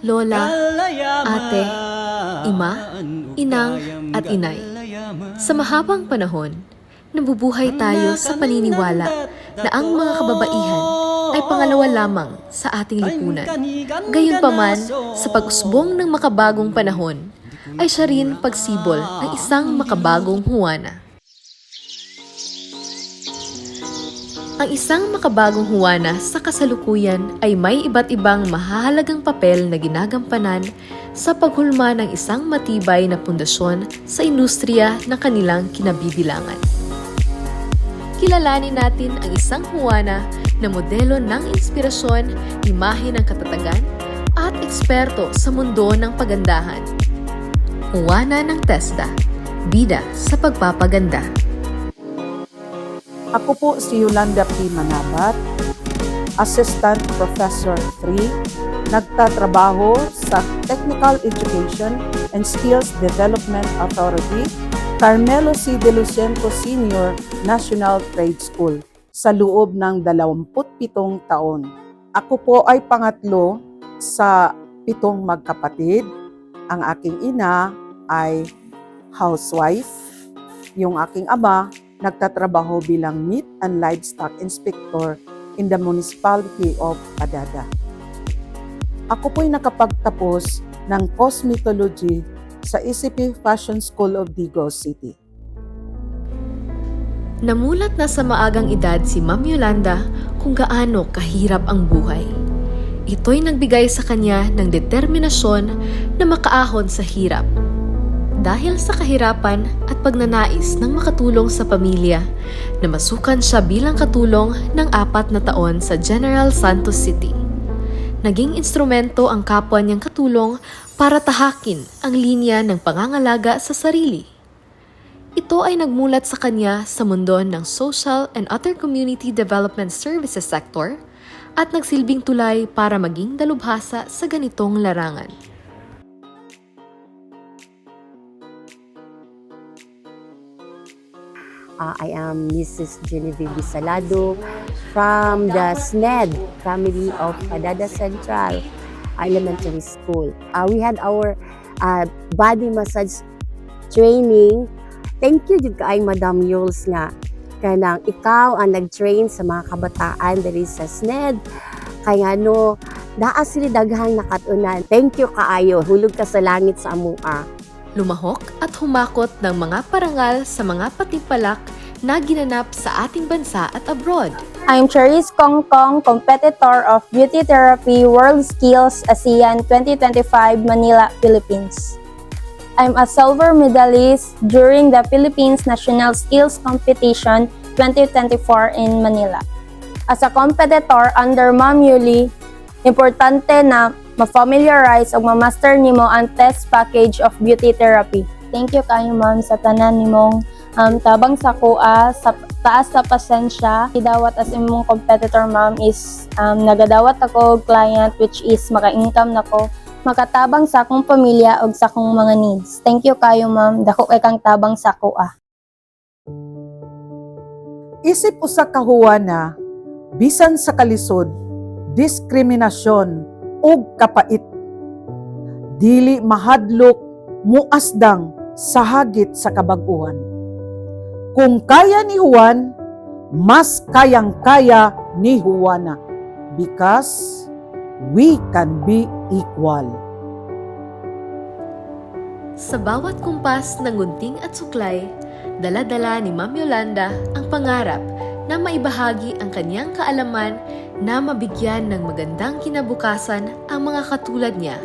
lola, ate, ima, inang at inay. Sa mahabang panahon, nabubuhay tayo sa paniniwala na ang mga kababaihan ay pangalawa lamang sa ating lipunan. Gayunpaman, sa pag-usbong ng makabagong panahon, ay siya rin pagsibol ng isang makabagong Juana. Ang isang makabagong Juana sa kasalukuyan ay may iba't ibang mahahalagang papel na ginagampanan sa paghulma ng isang matibay na pundasyon sa industriya ng kanilang kinabibilangan. Kilalanin natin ang isang Juana na modelo ng inspirasyon, imahe ng katatagan, at eksperto sa mundo ng pagandahan. Juana ng TESDA, bida sa pagpapaganda. Ako po si Yolanda P. Manabat, Assistant Professor 3, nagtatrabaho sa Technical Education and Skills Development Authority, Carmelo C. De Luciento Sr. National Trade School sa loob ng 27 taon. Ako po ay pangatlo sa 7 magkapatid. Ang aking ina ay housewife. Yung aking ama nagtatrabaho bilang Meat and Livestock Inspector in the Municipality of Padada. Ako po'y nakapagtapos ng Cosmetology sa ECP Fashion School of Digos City. Namulat na sa maagang edad si Ma'am Yolanda kung gaano kahirap ang buhay. Ito'y nagbigay sa kanya ng determinasyon na makaahon sa hirap. Dahil sa kahirapan at pagnanais ng makatulong sa pamilya, namasukan siya bilang katulong ng 4 na taon sa General Santos City. Naging instrumento ang kapwa niyang katulong para tahakin ang linya ng pangangalaga sa sarili. Ito ay nagmulat sa kanya sa mundo ng social and other community development services sector at nagsilbing tulay para maging dalubhasa sa ganitong larangan. I am Mrs. Genevieve Salado from the SNED family of Padada Central Elementary School. We had our body massage training. Thank you jud kaay Madam Yules nga kanang ikaw ang nag-train sa mga kabataan diri sa SNED. Kaya naa sila daghang nakatunan. Thank you kaayo. Hulog ka sa langit sa amua. Lumahok at humakot ng mga parangal sa mga patimpalak na ginanap sa ating bansa at abroad. I'm Charis Kongkong, competitor of Beauty Therapy World Skills ASEAN 2025 Manila, Philippines. I'm a silver medalist during the Philippines National Skills Competition 2024 in Manila. As a competitor under Ma'am Yuli, importante na ma-familiarize o ma-master nimo ang test package of beauty therapy. Thank you kayo ma'am sa tanan nimong tabang sa kuha, sa taas sa pasensya. Idawat as imong competitor ma'am is nagadawat ako og client which is maka-income nako, makatabang sa akong pamilya ug sa akong mga needs. Thank you kayo ma'am, dako kay kang tabang sa kuha. Isip usa ka Juana, bisan sa kalisod, diskriminasyon ug kapait. Dili mahadlok muasdang sa hagit sa kabag-uhan. Kung kaya ni Juan, mas kayang-kaya ni Juana because we can be equal. Sa bawat kumpas ng gunting at suklay, dala-dala ni Ma'am Yolanda ang pangarap na maibahagi ang kanyang kaalaman na mabigyan ng magandang kinabukasan ang mga katulad niya